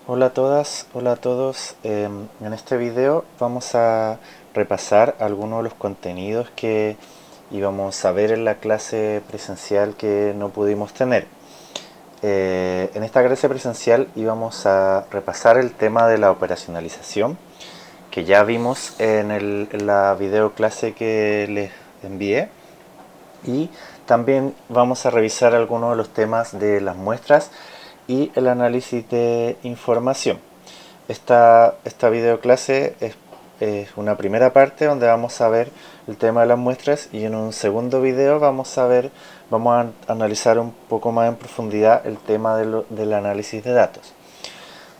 Hola a todas, hola a todos. En este video vamos a repasar algunos de los contenidos que íbamos a ver en la clase presencial que no pudimos tener. En esta clase presencial íbamos a repasar el tema de la operacionalización, que ya vimos en la video clase que les envié. Y también vamos a revisar algunos de los temas de las muestras y el análisis de información. Esta videoclase es una primera parte donde vamos a ver el tema de las muestras, y en un segundo video vamos a analizar un poco más en profundidad el tema del análisis de datos.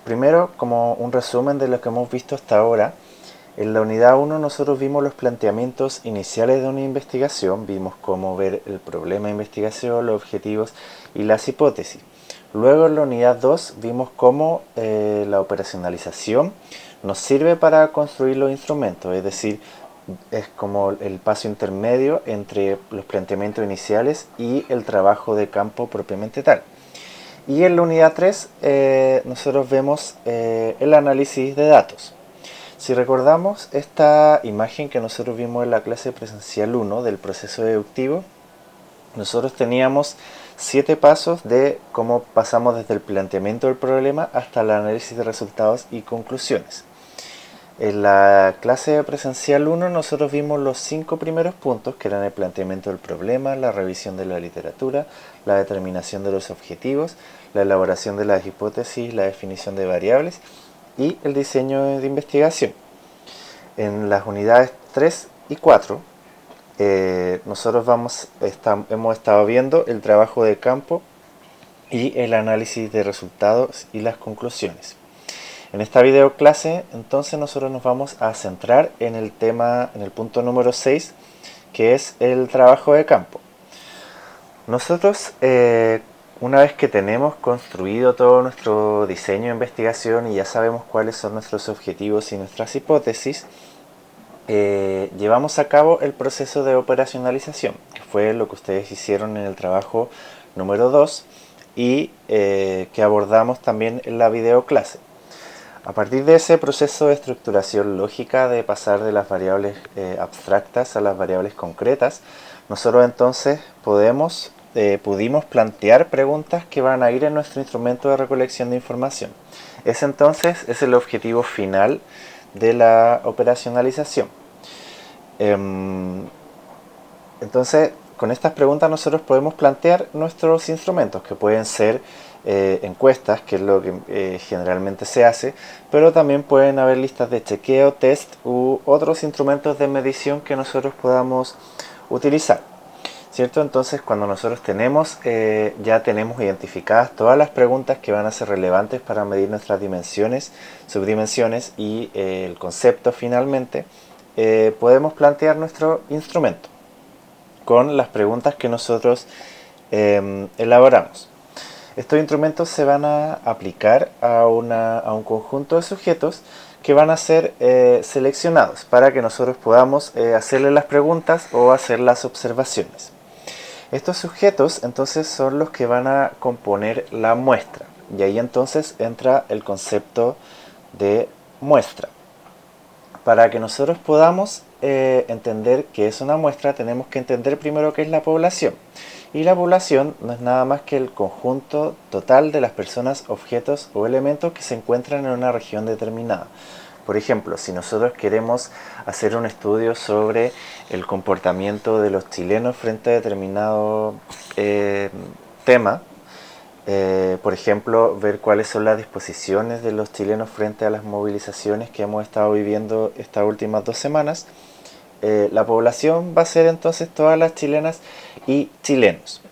Primero, como un resumen de lo que hemos visto hasta ahora, en la unidad 1 nosotros vimos los planteamientos iniciales de una investigación, vimos cómo ver el problema de investigación, los objetivos y las hipótesis. Luego en la unidad 2 vimos cómo la operacionalización nos sirve para construir los instrumentos, es decir, es como el paso intermedio entre los planteamientos iniciales y el trabajo de campo propiamente tal. Y en la unidad 3 nosotros vemos el análisis de datos. Si recordamos esta imagen que nosotros vimos en la clase presencial 1 del proceso deductivo, nosotros teníamos 7 pasos de cómo pasamos desde el planteamiento del problema hasta el análisis de resultados y conclusiones. En la clase presencial 1 nosotros vimos los 5 primeros puntos, que eran el planteamiento del problema, la revisión de la literatura, la determinación de los objetivos, la elaboración de las hipótesis, la definición de variables y el diseño de investigación. En las unidades 3 y 4 nosotros hemos estado viendo el trabajo de campo y el análisis de resultados y las conclusiones. En esta video clase entonces nosotros nos vamos a centrar en el tema, en el punto número 6, que es el trabajo de campo. Nosotros, una vez que tenemos construido todo nuestro diseño de investigación y ya sabemos cuáles son nuestros objetivos y nuestras hipótesis, llevamos a cabo el proceso de operacionalización, que fue lo que ustedes hicieron en el trabajo número 2 y que abordamos también en la video clase. A partir de ese proceso de estructuración lógica de pasar de las variables abstractas a las variables concretas, nosotros entonces pudimos plantear preguntas que van a ir en nuestro instrumento de recolección de información. Ese entonces es el objetivo final de la operacionalización. Entonces, con estas preguntas nosotros podemos plantear nuestros instrumentos, que pueden ser encuestas, que es lo que generalmente se hace, pero también pueden haber listas de chequeo, test u otros instrumentos de medición que nosotros podamos utilizar, ¿cierto? Entonces, cuando nosotros ya tenemos identificadas todas las preguntas que van a ser relevantes para medir nuestras dimensiones, subdimensiones y el concepto finalmente, podemos plantear nuestro instrumento con las preguntas que nosotros elaboramos. Estos instrumentos se van a aplicar a un conjunto de sujetos que van a ser seleccionados para que nosotros podamos hacerle las preguntas o hacer las observaciones. Estos sujetos entonces son los que van a componer la muestra, y ahí entonces entra el concepto de muestra. Para que nosotros podamos entender qué es una muestra, tenemos que entender primero qué es la población. Y la población no es nada más que el conjunto total de las personas, objetos o elementos que se encuentran en una región determinada. Por ejemplo, si nosotros queremos hacer un estudio sobre el comportamiento de los chilenos frente a determinado tema, por ejemplo, ver cuáles son las disposiciones de los chilenos frente a las movilizaciones que hemos estado viviendo estas últimas 2 semanas, la población va a ser entonces todas las chilenas y chilenos.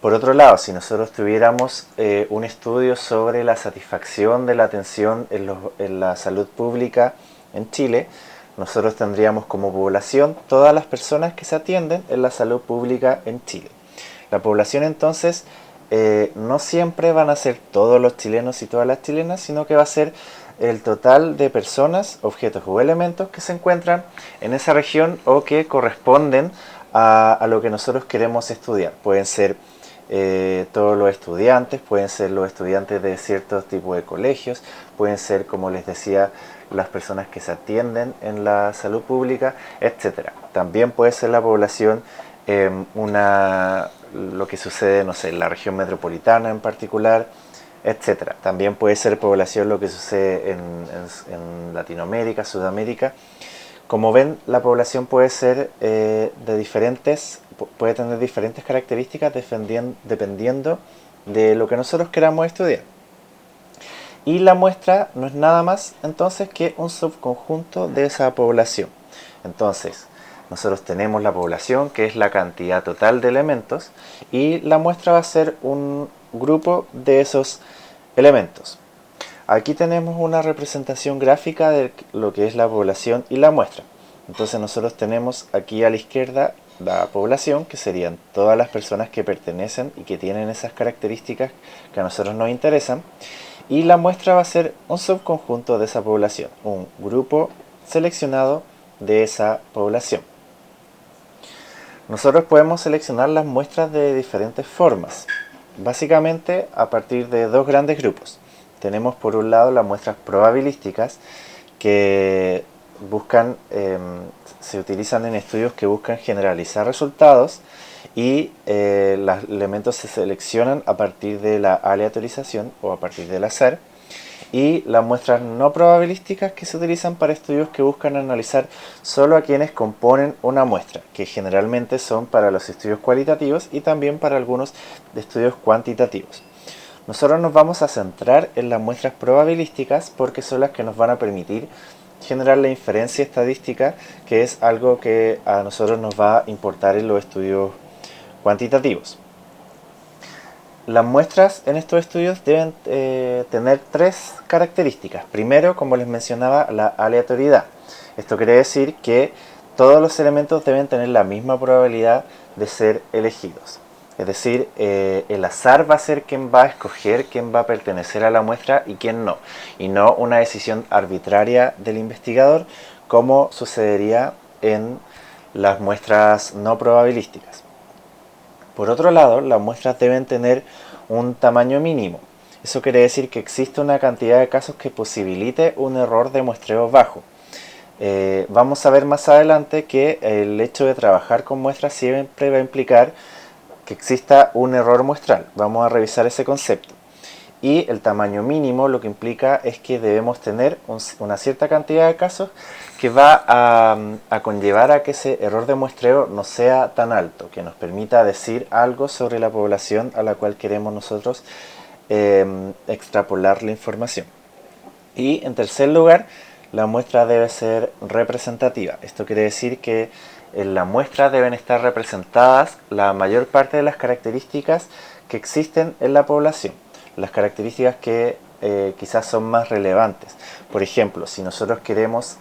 Por otro lado, si nosotros tuviéramos un estudio sobre la satisfacción de la atención en la salud pública en Chile, nosotros tendríamos como población todas las personas que se atienden en la salud pública en Chile. La población entonces no siempre van a ser todos los chilenos y todas las chilenas, sino que va a ser el total de personas, objetos o elementos que se encuentran en esa región o que corresponden a lo que nosotros queremos estudiar. Pueden ser todos los estudiantes, pueden ser los estudiantes de ciertos tipos de colegios, pueden ser, como les decía, las personas que se atienden en la salud pública, etcétera. También puede ser la población, lo que sucede, no sé, en la región metropolitana en particular, etcétera. También puede ser población lo que sucede en Latinoamérica, Sudamérica. Como ven, la población puede ser puede tener diferentes características dependiendo de lo que nosotros queramos estudiar. Y la muestra no es nada más entonces que un subconjunto de esa población. Entonces, nosotros tenemos la población, que es la cantidad total de elementos, y la muestra va a ser un grupo de esos elementos. Aquí tenemos una representación gráfica de lo que es la población y la muestra. Entonces nosotros tenemos aquí a la izquierda la población, que serían todas las personas que pertenecen y que tienen esas características que a nosotros nos interesan. Y la muestra va a ser un subconjunto de esa población, un grupo seleccionado de esa población. Nosotros podemos seleccionar las muestras de diferentes formas, básicamente a partir de dos grandes grupos. Tenemos por un lado las muestras probabilísticas, que se utilizan en estudios que buscan generalizar resultados, y los elementos se seleccionan a partir de la aleatorización o a partir del azar. Y las muestras no probabilísticas, que se utilizan para estudios que buscan analizar solo a quienes componen una muestra, que generalmente son para los estudios cualitativos y también para algunos estudios cuantitativos. Nosotros nos vamos a centrar en las muestras probabilísticas porque son las que nos van a permitir generar la inferencia estadística, que es algo que a nosotros nos va a importar en los estudios cuantitativos. Las muestras en estos estudios deben tener tres características. Primero, como les mencionaba, la aleatoriedad. Esto quiere decir que todos los elementos deben tener la misma probabilidad de ser elegidos. Es decir, el azar va a ser quien va a escoger quién va a pertenecer a la muestra y quién no. Y no una decisión arbitraria del investigador, como sucedería en las muestras no probabilísticas. Por otro lado, las muestras deben tener un tamaño mínimo. Eso quiere decir que existe una cantidad de casos que posibilite un error de muestreo bajo. Vamos a ver más adelante que el hecho de trabajar con muestras siempre va a implicar que exista un error muestral. Vamos a revisar ese concepto. Y el tamaño mínimo lo que implica es que debemos tener una cierta cantidad de casos que va a conllevar a que ese error de muestreo no sea tan alto, que nos permita decir algo sobre la población a la cual queremos nosotros extrapolar la información. Y en tercer lugar, la muestra debe ser representativa. Esto quiere decir que en la muestra deben estar representadas la mayor parte de las características que existen en la población, las características que quizás son más relevantes. Por ejemplo, si nosotros queremos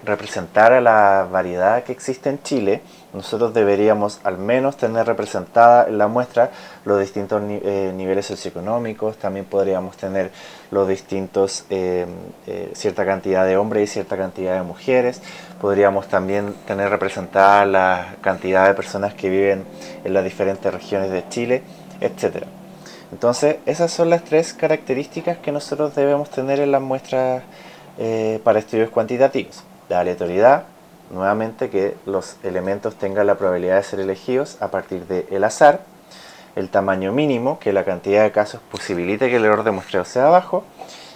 representar a la variedad que existe en Chile, nosotros deberíamos al menos tener representada en la muestra los distintos niveles socioeconómicos. También podríamos tener los distintos, cierta cantidad de hombres y cierta cantidad de mujeres. Podríamos también tener representada la cantidad de personas que viven en las diferentes regiones de Chile, etc. Entonces, esas son las tres características que nosotros debemos tener en las muestras para estudios cuantitativos. La aleatoriedad, nuevamente que los elementos tengan la probabilidad de ser elegidos a partir del azar. El tamaño mínimo, que la cantidad de casos posibilite que el error de muestreo sea bajo.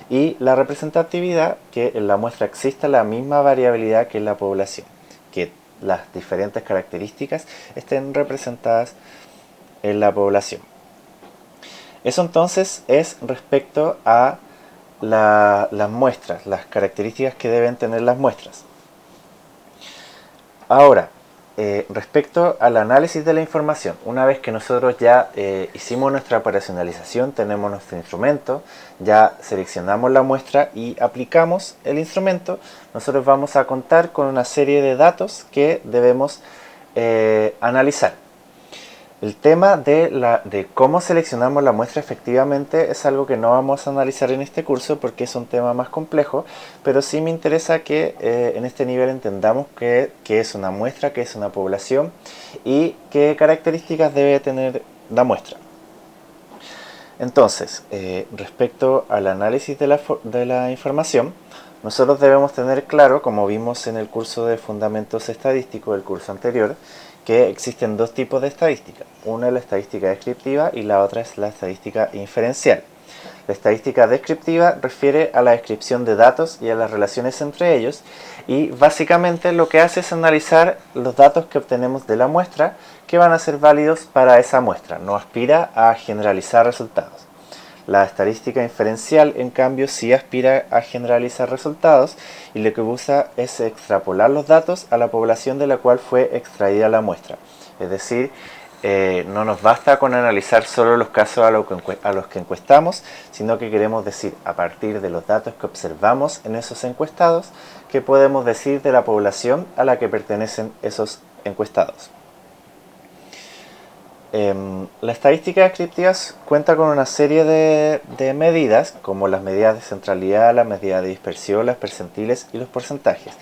Y la representatividad, que en la muestra exista la misma variabilidad que en la población, que las diferentes características estén representadas en la población. Eso entonces es respecto a las muestras, las características que deben tener las muestras. Ahora, respecto al análisis de la información, una vez que nosotros ya hicimos nuestra operacionalización, tenemos nuestro instrumento, ya seleccionamos la muestra y aplicamos el instrumento, nosotros vamos a contar con una serie de datos que debemos analizar. El tema de cómo seleccionamos la muestra efectivamente es algo que no vamos a analizar en este curso porque es un tema más complejo, pero sí me interesa que en este nivel entendamos qué es una muestra, qué es una población y qué características debe tener la muestra. Entonces, respecto al análisis de la información, nosotros debemos tener claro, como vimos en el curso de Fundamentos Estadísticos del curso anterior, que existen dos tipos de estadística. Una es la estadística descriptiva y la otra es la estadística inferencial. La estadística descriptiva refiere a la descripción de datos y a las relaciones entre ellos, y básicamente lo que hace es analizar los datos que obtenemos de la muestra que van a ser válidos para esa muestra, no aspira a generalizar resultados. La estadística inferencial, en cambio, sí aspira a generalizar resultados y lo que busca es extrapolar los datos a la población de la cual fue extraída la muestra. Es decir, no nos basta con analizar solo los casos a los que encuestamos, sino que queremos decir, a partir de los datos que observamos en esos encuestados, qué podemos decir de la población a la que pertenecen esos encuestados. La estadística descriptiva cuenta con una serie de medidas, como las medidas de centralidad, las medidas de dispersión, las percentiles y los porcentajes,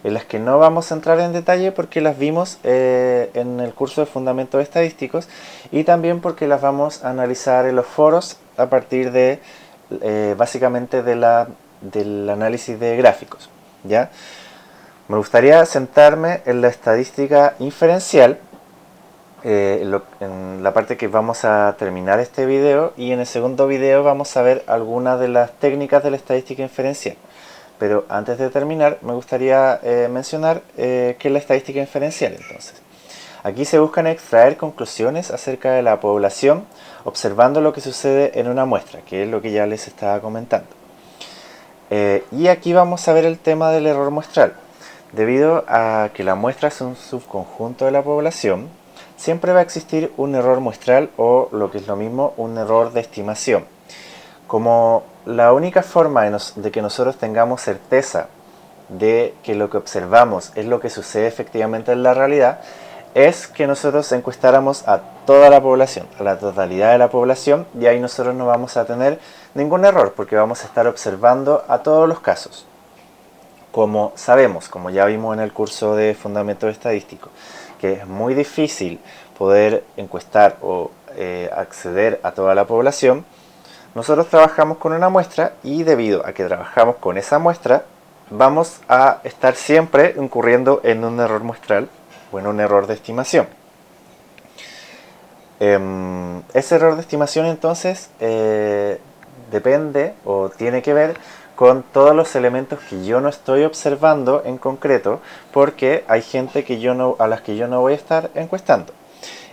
en las que no vamos a entrar en detalle porque las vimos en el curso de Fundamentos Estadísticos y también porque las vamos a analizar en los foros a partir de básicamente del análisis de gráficos, ¿ya? Me gustaría centrarme en la estadística inferencial, en la parte que vamos a terminar este video, y en el segundo video vamos a ver algunas de las técnicas de la estadística inferencial. Pero antes de terminar me gustaría mencionar qué es la estadística inferencial. Entonces, aquí se buscan extraer conclusiones acerca de la población observando lo que sucede en una muestra, que es lo que ya les estaba comentando. Y aquí vamos a ver el tema del error muestral. Debido a que la muestra es un subconjunto de la población, siempre va a existir un error muestral o, lo que es lo mismo, un error de estimación. Como la única forma de que nosotros tengamos certeza de que lo que observamos es lo que sucede efectivamente en la realidad, es que nosotros encuestáramos a toda la población, a la totalidad de la población, y ahí nosotros no vamos a tener ningún error porque vamos a estar observando a todos los casos. Como sabemos, como ya vimos en el curso de Fundamentos Estadísticos, que es muy difícil poder encuestar o acceder a toda la población, nosotros trabajamos con una muestra y debido a que trabajamos con esa muestra, vamos a estar siempre incurriendo en un error muestral o en un error de estimación. Ese error de estimación entonces depende o tiene que ver con todos los elementos que yo no estoy observando en concreto, porque hay gente a las que yo no voy a estar encuestando.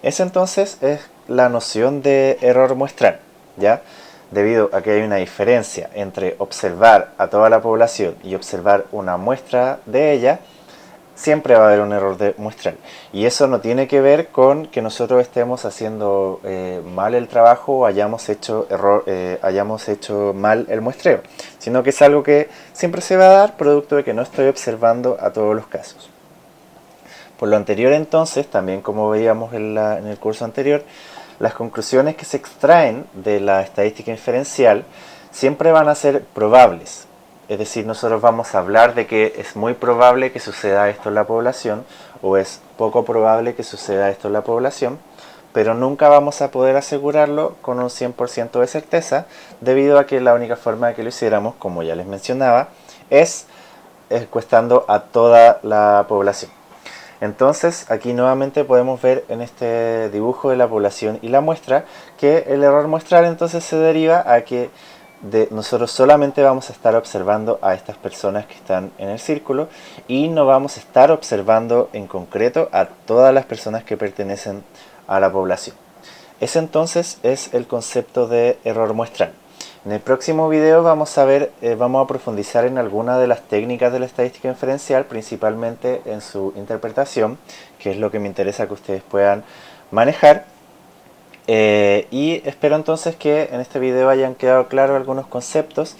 Esa entonces es la noción de error muestral, ¿ya? Debido a que hay una diferencia entre observar a toda la población y observar una muestra de ella, siempre va a haber un error muestral. Y eso no tiene que ver con que nosotros estemos haciendo mal el trabajo o hayamos hecho mal el muestreo, sino que es algo que siempre se va a dar producto de que no estoy observando a todos los casos. Por lo anterior entonces, también como veíamos en el curso anterior, las conclusiones que se extraen de la estadística inferencial siempre van a ser probables. Es decir, nosotros vamos a hablar de que es muy probable que suceda esto en la población o es poco probable que suceda esto en la población, pero nunca vamos a poder asegurarlo con un 100% de certeza, debido a que la única forma de que lo hiciéramos, como ya les mencionaba, es encuestando a toda la población. Entonces, aquí nuevamente podemos ver en este dibujo de la población y la muestra que el error muestral entonces se deriva a que nosotros solamente vamos a estar observando a estas personas que están en el círculo y no vamos a estar observando en concreto a todas las personas que pertenecen a la población. Ese entonces es el concepto de error muestral. En el próximo video vamos a profundizar en algunas de las técnicas de la estadística inferencial, principalmente en su interpretación, que es lo que me interesa que ustedes puedan manejar. Y espero entonces que en este video hayan quedado claros algunos conceptos.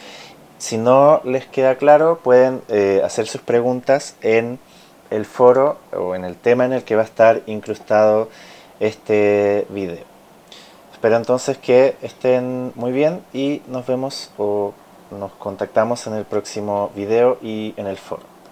Si no les queda claro, pueden hacer sus preguntas en el foro o en el tema en el que va a estar incrustado este video. Espero entonces que estén muy bien y nos vemos o nos contactamos en el próximo video y en el foro.